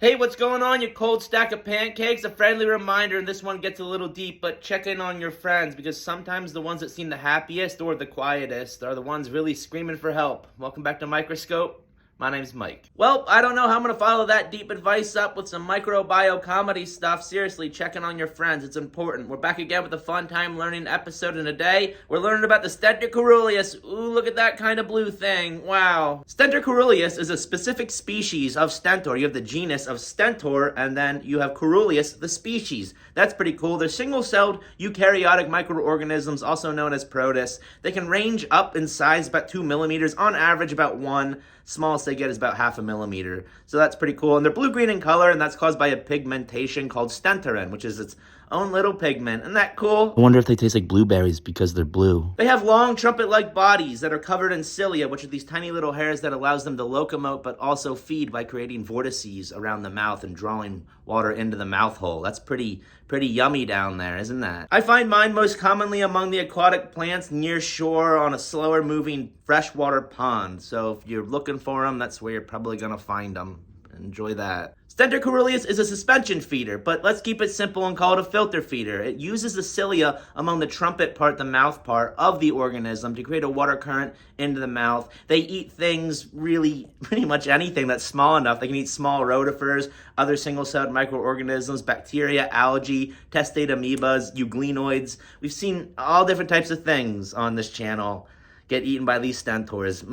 Hey, what's going on, you cold stack of pancakes? A friendly reminder, and this one gets a little deep, but check in on your friends, because sometimes the ones that seem the happiest or the quietest are the ones really screaming for help. Welcome back to Microscope. My name's Mike. Well, I don't know how I'm going to follow that deep advice up with some microbio comedy stuff. Seriously, checking on your friends. It's important. We're back again with a fun time learning episode, and today we're learning about the Stentor coeruleus. Ooh, look at that kind of blue thing. Wow. Stentor coeruleus is a specific species of Stentor. You have the genus of Stentor, and then you have coeruleus, the species. That's pretty cool. They're single-celled eukaryotic microorganisms, also known as protists. They can range up in size about 2 millimeters, on average about 1. Smallest they get is about 0.5 millimeter. So that's pretty cool. And they're blue-green in color, and that's caused by a pigmentation called stentorin, which is its own little pigment. Isn't that cool? I wonder if they taste like blueberries because they're blue. They have long trumpet-like bodies that are covered in cilia, which are these tiny little hairs that allows them to locomote but also feed by creating vortices around the mouth and drawing water into the mouth hole. That's pretty yummy down there, isn't that? I find mine most commonly among the aquatic plants near shore on a slower moving freshwater pond. So if you're looking for them, that's where you're probably gonna find them. Enjoy that. Stentor coeruleus is a suspension feeder, but let's keep it simple and call it a filter feeder. It uses the cilia among the trumpet part, the mouth part of the organism, to create a water current into the mouth. They eat things, really pretty much anything that's small enough. They can eat small rotifers, other single-celled microorganisms, bacteria, algae, testate amoebas, euglenoids. We've seen all different types of things on this channel get eaten by these stentors.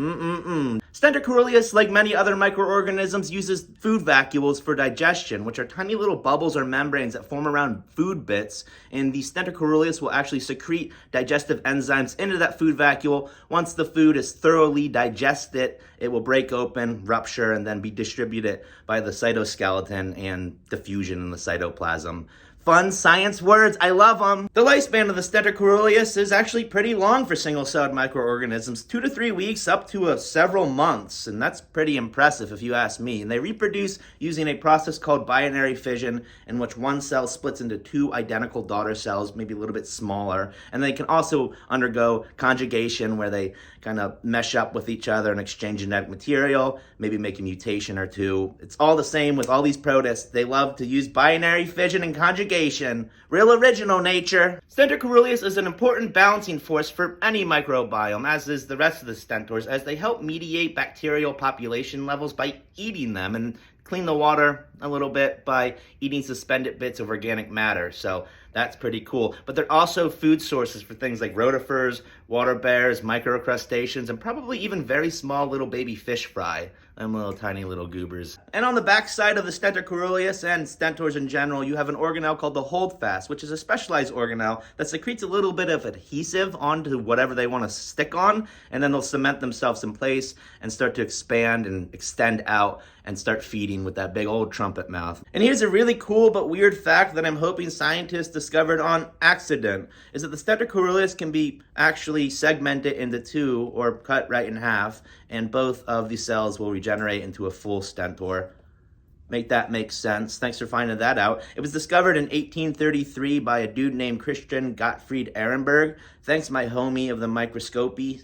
Stentor coeruleus, like many other microorganisms, uses food vacuoles for digestion, which are tiny little bubbles or membranes that form around food bits, and the Stentor coeruleus will actually secrete digestive enzymes into that food vacuole. Once the food is thoroughly digested, it will break open, rupture, and then be distributed by the cytoskeleton and diffusion in the cytoplasm. Fun science words, I love them. The lifespan of the Stentor coeruleus is actually pretty long for single-celled microorganisms, 2 to 3 weeks up to several months, and that's pretty impressive if you ask me. And they reproduce using a process called binary fission, in which one cell splits into 2 identical daughter cells, maybe a little bit smaller, and they can also undergo conjugation, where they kind of mesh up with each other and exchange genetic material, maybe make a mutation or 2. It's all the same with all these protists. They love to use binary fission and conjugation. Real original, nature. Stentor coeruleus is an important balancing force for any microbiome, as is the rest of the stentors, as they help mediate bacterial population levels by eating them, and clean the water a little bit by eating suspended bits of organic matter. So that's pretty cool. But they're also food sources for things like rotifers, water bears, microcrustaceans, and probably even very small little baby fish fry. Them little tiny little goobers. And on the back side of the Stentor coeruleus and stentors in general, you have an organelle called the holdfast, which is a specialized organelle that secretes a little bit of adhesive onto whatever they want to stick on, and then they'll cement themselves in place and start to expand and extend out and start feeding with that big old trumpet mouth. And here's a really cool but weird fact that I'm hoping scientists discovered on accident, is that the Stentor coeruleus can be actually segmented into 2 or cut right in half, and both of the cells will regenerate into a full stentor. Make that make sense. Thanks for finding that out. It was discovered in 1833 by a dude named Christian Gottfried Ehrenberg. Thanks, my homie of the microscopy.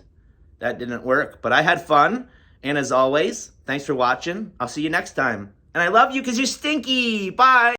That didn't work, but I had fun. And as always, thanks for watching. I'll see you next time. And I love you because you're stinky. Bye.